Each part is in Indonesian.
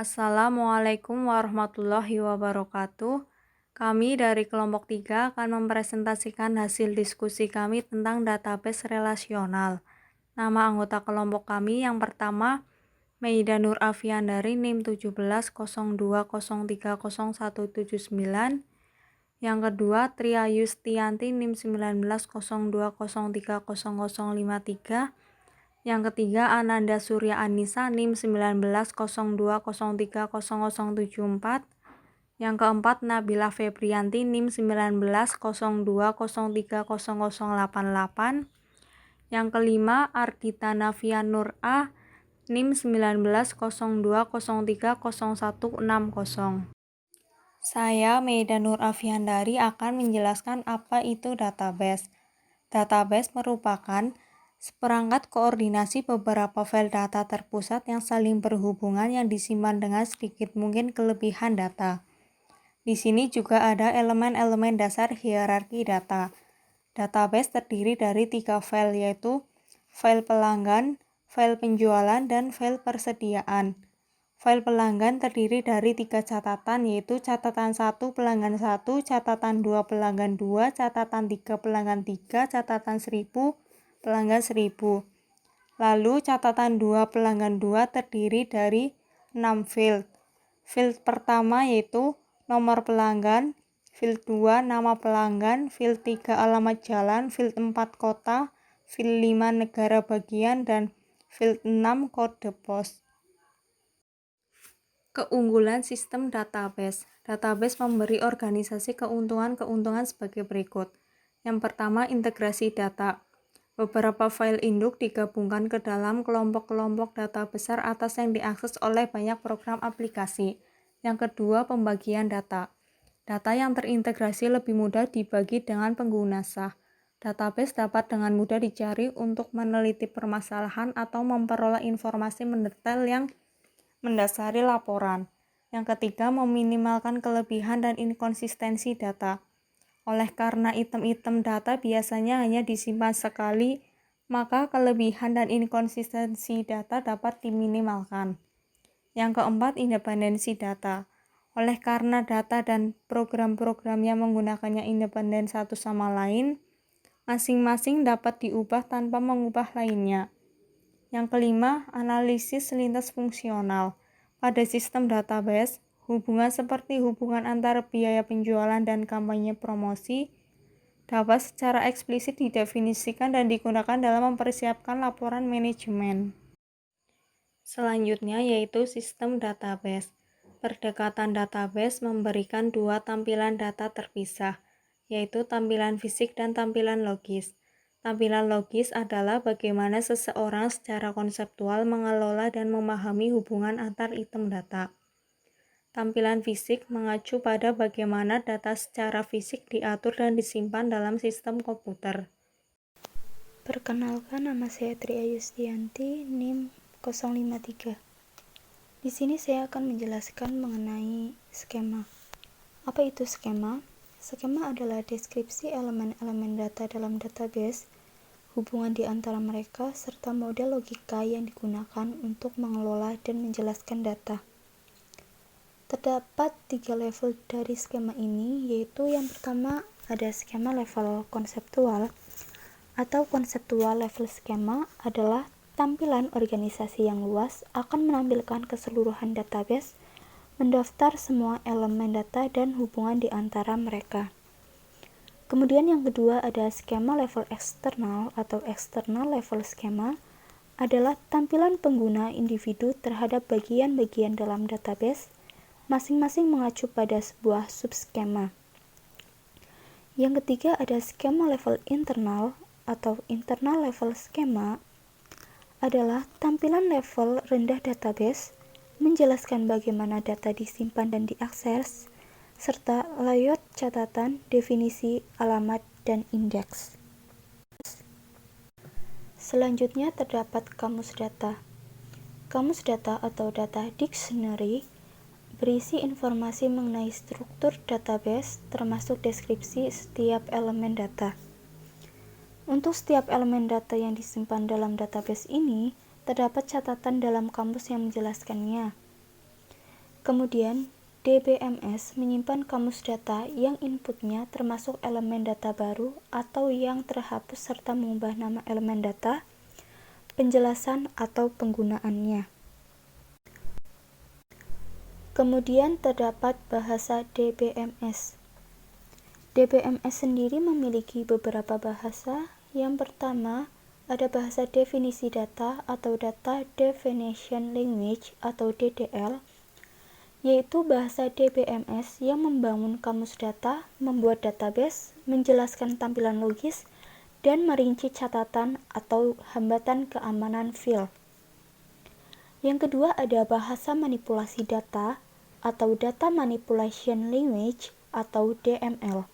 Assalamualaikum warahmatullahi wabarakatuh. Kami dari kelompok 3 akan mempresentasikan hasil diskusi kami tentang database relasional. Nama anggota kelompok kami yang pertama, Meida Nur Afiandari NIM 1702030179. Yang kedua, Tria Yustianti NIM 1902030053. Yang ketiga, Ananda Surya Anissa NIM 1902030074. Yang keempat, Nabila Febrianti NIM 1902030088. Yang kelima, Ardita Navia Nur A NIM 1902030160. Saya, Meida Nur Afiandari, akan menjelaskan apa itu database. Database merupakan seperangkat koordinasi beberapa file data terpusat yang saling berhubungan yang disimpan dengan sedikit mungkin kelebihan data. Di sini juga ada elemen-elemen dasar hierarki data. Database terdiri dari 3 file, yaitu file pelanggan, file penjualan, dan file persediaan. File pelanggan terdiri dari 3 catatan, yaitu catatan 1 pelanggan 1, catatan 2 pelanggan 2, catatan 3 pelanggan 3, catatan 1000 pelanggan 1000. Lalu catatan 2 pelanggan 2 terdiri dari 6 field. Field pertama yaitu nomor pelanggan, field 2 nama pelanggan, field 3 alamat jalan, field 4 kota, field 5 negara bagian, dan field 6 kode pos. Keunggulan sistem database. Database memberi organisasi keuntungan-keuntungan sebagai berikut. Yang pertama, integrasi data. Beberapa file induk digabungkan ke dalam kelompok-kelompok data besar atas yang diakses oleh banyak program aplikasi. Yang kedua, pembagian data. Data yang terintegrasi lebih mudah dibagi dengan pengguna sah. Database dapat dengan mudah dicari untuk meneliti permasalahan atau memperoleh informasi mendetail yang mendasari laporan. Yang ketiga, meminimalkan kelebihan dan inkonsistensi data. Oleh karena item-item data biasanya hanya disimpan sekali, maka kelebihan dan inkonsistensi data dapat diminimalkan. Yang keempat, independensi data. Oleh karena data dan program-programnya menggunakannya independen satu sama lain, masing-masing dapat diubah tanpa mengubah lainnya. Yang kelima, analisis lintas fungsional. Pada sistem database, hubungan seperti hubungan antara biaya penjualan dan kampanye promosi dapat secara eksplisit didefinisikan dan digunakan dalam mempersiapkan laporan manajemen. Selanjutnya yaitu sistem database. Pendekatan database memberikan dua tampilan data terpisah, yaitu tampilan fisik dan tampilan logis. Tampilan logis adalah bagaimana seseorang secara konseptual mengelola dan memahami hubungan antar item data. Tampilan fisik mengacu pada bagaimana data secara fisik diatur dan disimpan dalam sistem komputer. Perkenalkan, nama saya Tria Yustianti, NIM 053. Di sini saya akan menjelaskan mengenai skema. Apa itu skema? Skema adalah deskripsi elemen-elemen data dalam database, hubungan di antara mereka, serta model logika yang digunakan untuk mengelola dan menjelaskan data. Terdapat 3 level dari skema ini, yaitu yang pertama ada skema level konseptual, atau konseptual level skema adalah tampilan organisasi yang luas akan menampilkan keseluruhan database, mendaftar semua elemen data dan hubungan di antara mereka. Kemudian yang kedua ada skema level eksternal atau external level skema adalah tampilan pengguna individu terhadap bagian-bagian dalam database, masing-masing mengacu pada sebuah subskema. Yang ketiga ada skema level internal atau internal level skema adalah tampilan level rendah database, menjelaskan bagaimana data disimpan dan diakses, serta layout catatan, definisi, alamat, dan indeks. Selanjutnya terdapat kamus data. Kamus data atau data dictionary berisi informasi mengenai struktur database, termasuk deskripsi setiap elemen data. Untuk setiap elemen data yang disimpan dalam database ini, terdapat catatan dalam kamus yang menjelaskannya. Kemudian, DBMS menyimpan kamus data yang inputnya termasuk elemen data baru atau yang terhapus serta mengubah nama elemen data, penjelasan atau penggunaannya. Kemudian terdapat bahasa DBMS. DBMS sendiri memiliki beberapa bahasa. Yang pertama, ada bahasa definisi data atau Data Definition Language atau DDL, yaitu bahasa DBMS yang membangun kamus data, membuat database, menjelaskan tampilan logis, dan merinci catatan atau hambatan keamanan file. Yang kedua ada bahasa manipulasi data atau Data Manipulation Language atau DML,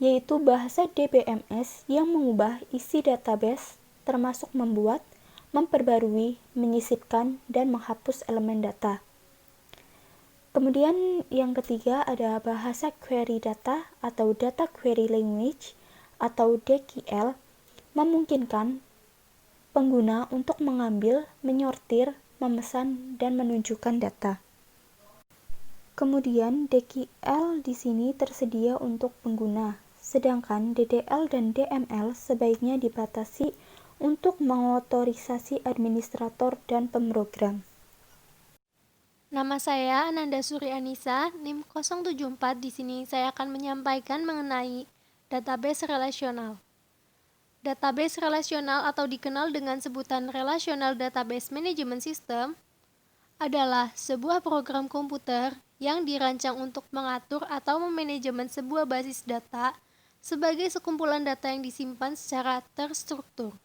yaitu bahasa DBMS yang mengubah isi database termasuk membuat, memperbarui, menyisipkan, dan menghapus elemen data. Kemudian yang ketiga ada bahasa query data atau Data Query Language atau DQL, memungkinkan pengguna untuk mengambil, menyortir, memesan, dan menunjukkan data. Kemudian DQL di sini tersedia untuk pengguna, sedangkan DDL dan DML sebaiknya dibatasi untuk mengotorisasi administrator dan pemrogram. Nama saya Ananda Suryanisa, NIM 074. Di sini saya akan menyampaikan mengenai database relasional. Database relasional atau dikenal dengan sebutan Relational Database Management System adalah sebuah program komputer yang dirancang untuk mengatur atau memanajemen sebuah basis data sebagai sekumpulan data yang disimpan secara terstruktur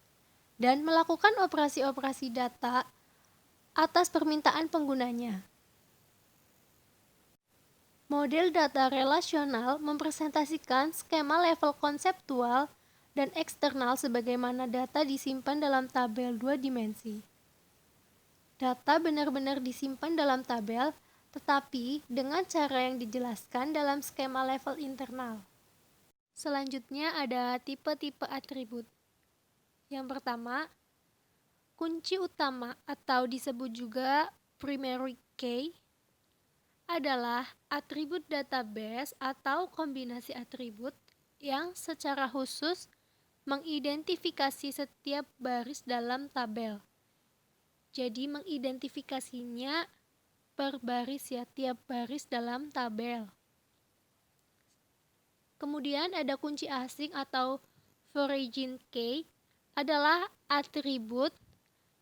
dan melakukan operasi-operasi data atas permintaan penggunanya. Model data relasional mempresentasikan skema level konseptual dan eksternal sebagaimana data disimpan dalam tabel 2 dimensi. Data benar-benar disimpan dalam tabel, tetapi dengan cara yang dijelaskan dalam skema level internal. Selanjutnya ada tipe-tipe atribut. Yang pertama, kunci utama atau disebut juga primary key adalah atribut database atau kombinasi atribut yang secara khusus mengidentifikasi setiap baris dalam tabel. Jadi mengidentifikasinya per baris ya, tiap baris dalam tabel. Kemudian ada kunci asing atau foreign key adalah atribut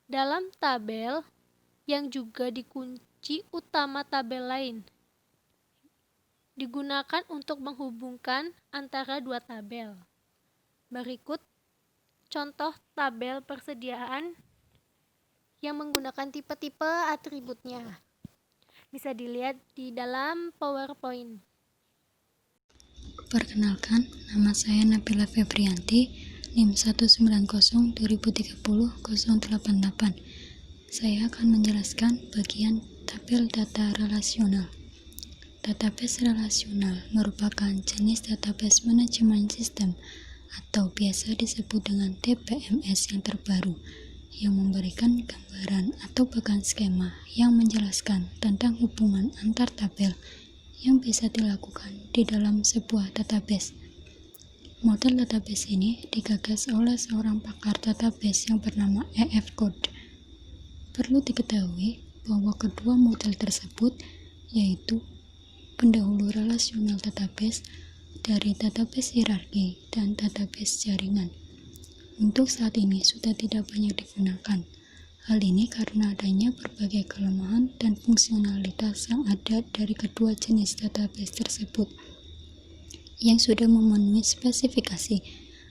dalam tabel yang juga dikunci utama tabel lain. Digunakan untuk menghubungkan antara dua tabel. Berikut contoh tabel persediaan yang menggunakan tipe-tipe atributnya. Bisa dilihat di dalam PowerPoint. Perkenalkan, nama saya Nabila Febrianti, NIM 190-2030-088. Saya akan menjelaskan bagian tabel data relasional. Database relasional merupakan jenis database manajemen sistem atau biasa disebut dengan DBMS yang terbaru, yang memberikan gambaran atau bahkan skema yang menjelaskan tentang hubungan antar tabel yang bisa dilakukan di dalam sebuah database. Model database ini digagas oleh seorang pakar database yang bernama E.F. Codd. Perlu diketahui bahwa kedua model tersebut yaitu pendahulu relasional database dari database hierarki dan database jaringan. Untuk saat ini sudah tidak banyak digunakan. Hal ini karena adanya berbagai kelemahan dan fungsionalitas yang ada dari kedua jenis database tersebut yang sudah memenuhi spesifikasi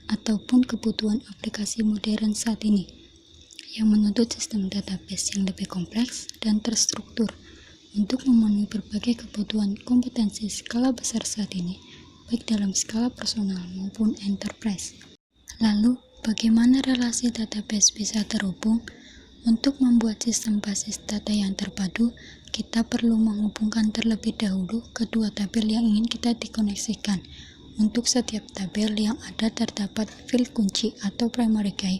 ataupun kebutuhan aplikasi modern saat ini yang menuntut sistem database yang lebih kompleks dan terstruktur untuk memenuhi berbagai kebutuhan kompetensi skala besar saat ini, baik dalam skala personal maupun enterprise. Lalu, bagaimana relasi database bisa terhubung? Untuk membuat sistem basis data yang terpadu, kita perlu menghubungkan terlebih dahulu kedua tabel yang ingin kita dikoneksikan. Untuk setiap tabel yang ada terdapat field kunci atau primary key.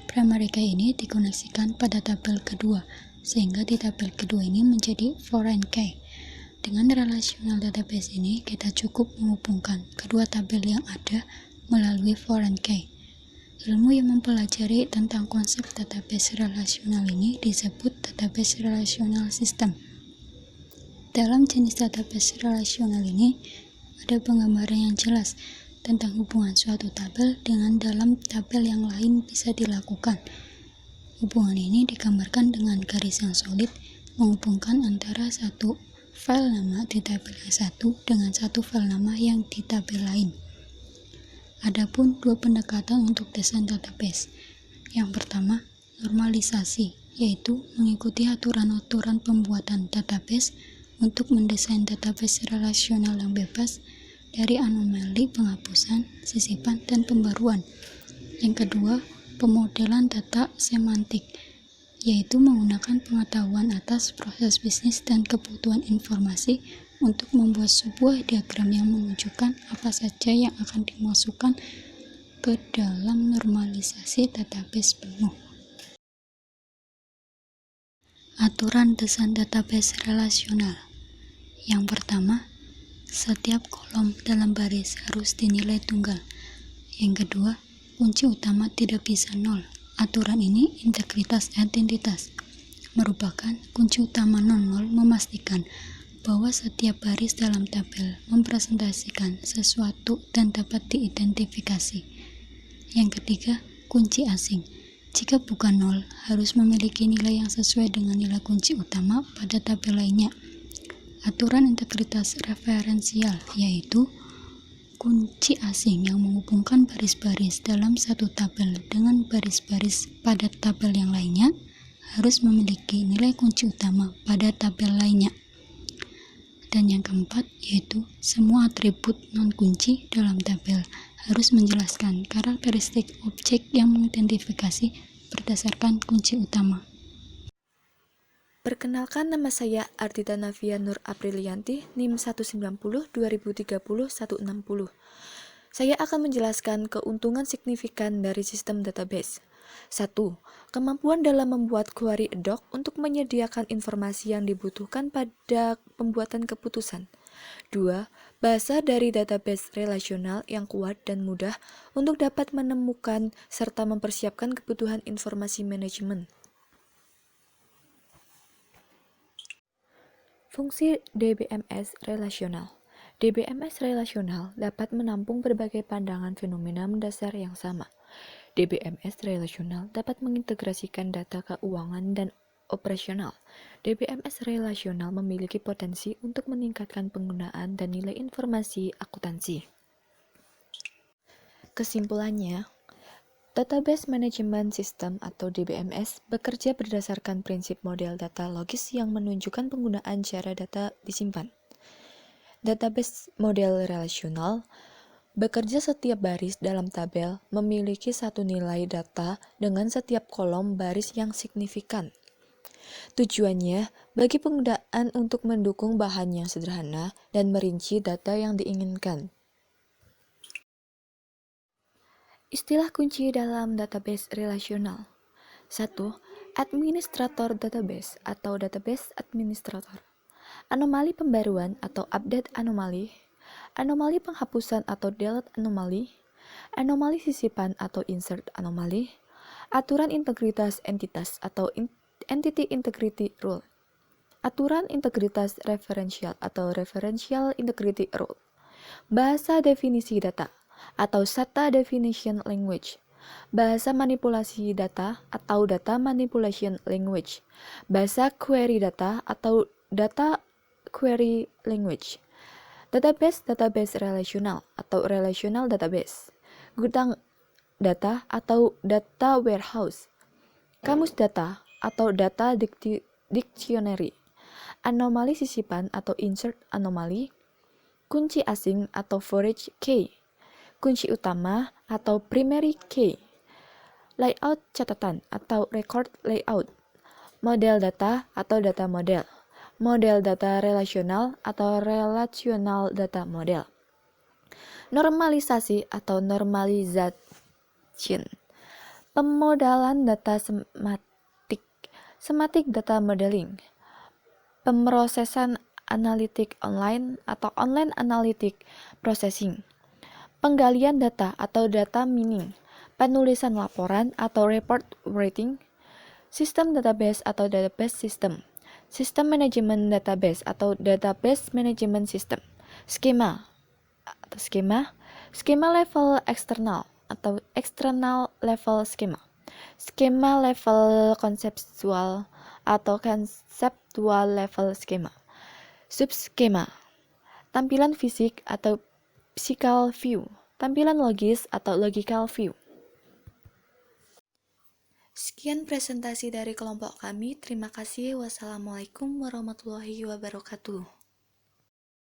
Primary key ini dikoneksikan pada tabel kedua, sehingga di tabel kedua ini menjadi foreign key. Dengan relational database ini, kita cukup menghubungkan kedua tabel yang ada melalui foreign key. Ilmu yang mempelajari tentang konsep database relasional ini disebut database relational system. Dalam jenis database relasional ini, ada penggambaran yang jelas tentang hubungan suatu tabel dengan dalam tabel yang lain bisa dilakukan. Hubungan ini digambarkan dengan garis yang solid menghubungkan antara satu file nama di tabel yang satu dengan satu file nama yang di tabel lain. Adapun dua pendekatan untuk desain database. Yang pertama, normalisasi, yaitu mengikuti aturan-aturan pembuatan database untuk mendesain database relasional yang bebas dari anomali, penghapusan, sisipan, dan pembaruan. Yang kedua, pemodelan data semantik, yaitu menggunakan pengetahuan atas proses bisnis dan kebutuhan informasi untuk membuat sebuah diagram yang menunjukkan apa saja yang akan dimasukkan ke dalam normalisasi database penuh. Aturan desain database relasional. Yang pertama, setiap kolom dalam baris harus dinilai tunggal. Yang kedua, kunci utama tidak bisa nol. Aturan ini integritas identitas. Merupakan kunci utama non-nol memastikan bahwa setiap baris dalam tabel mempresentasikan sesuatu dan dapat diidentifikasi. Yang ketiga, kunci asing. Jika bukan nol, harus memiliki nilai yang sesuai dengan nilai kunci utama pada tabel lainnya. Aturan integritas referensial, yaitu kunci asing yang menghubungkan baris-baris dalam satu tabel dengan baris-baris pada tabel yang lainnya harus memiliki nilai kunci utama pada tabel lainnya. Dan yang keempat, yaitu semua atribut non-kunci dalam tabel harus menjelaskan karakteristik objek yang mengidentifikasi berdasarkan kunci utama. Perkenalkan, nama saya Ardita Navia Nur Aprilianti, NIM 190-2030-160. Saya akan menjelaskan keuntungan signifikan dari sistem database. 1. Kemampuan dalam membuat query ad hoc untuk menyediakan informasi yang dibutuhkan pada pembuatan keputusan. 2. Bahasa dari database relasional yang kuat dan mudah untuk dapat menemukan serta mempersiapkan kebutuhan informasi manajemen. Fungsi DBMS relasional. DBMS relasional dapat menampung berbagai pandangan fenomena mendasar yang sama. DBMS relasional dapat mengintegrasikan data keuangan dan operasional. DBMS relasional memiliki potensi untuk meningkatkan penggunaan dan nilai informasi akuntansi. Kesimpulannya, Database Management System atau DBMS bekerja berdasarkan prinsip model data logis yang menunjukkan penggunaan cara data disimpan. Database model relasional bekerja setiap baris dalam tabel memiliki satu nilai data dengan setiap kolom baris yang signifikan. Tujuannya bagi penggunaan untuk mendukung bahan yang sederhana dan merinci data yang diinginkan. Istilah kunci dalam database relasional. 1. Administrator database atau database administrator. Anomali pembaruan atau update anomali. Anomali penghapusan atau delete anomali. Anomali sisipan atau insert anomali. Aturan integritas entitas atau entity integrity rule. Aturan integritas referensial atau referential integrity rule. Bahasa definisi data atau SATA definition language. Bahasa manipulasi data atau data manipulation language. Bahasa query data atau data query language. Database relasional atau relational database. Gudang data atau data warehouse. Kamus data atau data dictionary. Anomali sisipan atau insert anomali. Kunci asing atau forage key. Kunci utama atau primary key. Layout catatan atau record layout. Model data atau data model. Model data relasional atau relational data model. Normalisasi atau normalization. Pemodalan data semantik. Semantic Data Modeling, pemrosesan analitik online atau online analytic processing, penggalian data atau data mining, penulisan laporan atau report writing, sistem database atau database system, sistem manajemen database atau database management system, skema level eksternal atau external level skema, skema level konseptual atau conceptual level skema, subskema, tampilan fisik atau physical view, tampilan logis atau logical view. Sekian presentasi dari kelompok kami. Terima kasih. Wassalamualaikum warahmatullahi wabarakatuh.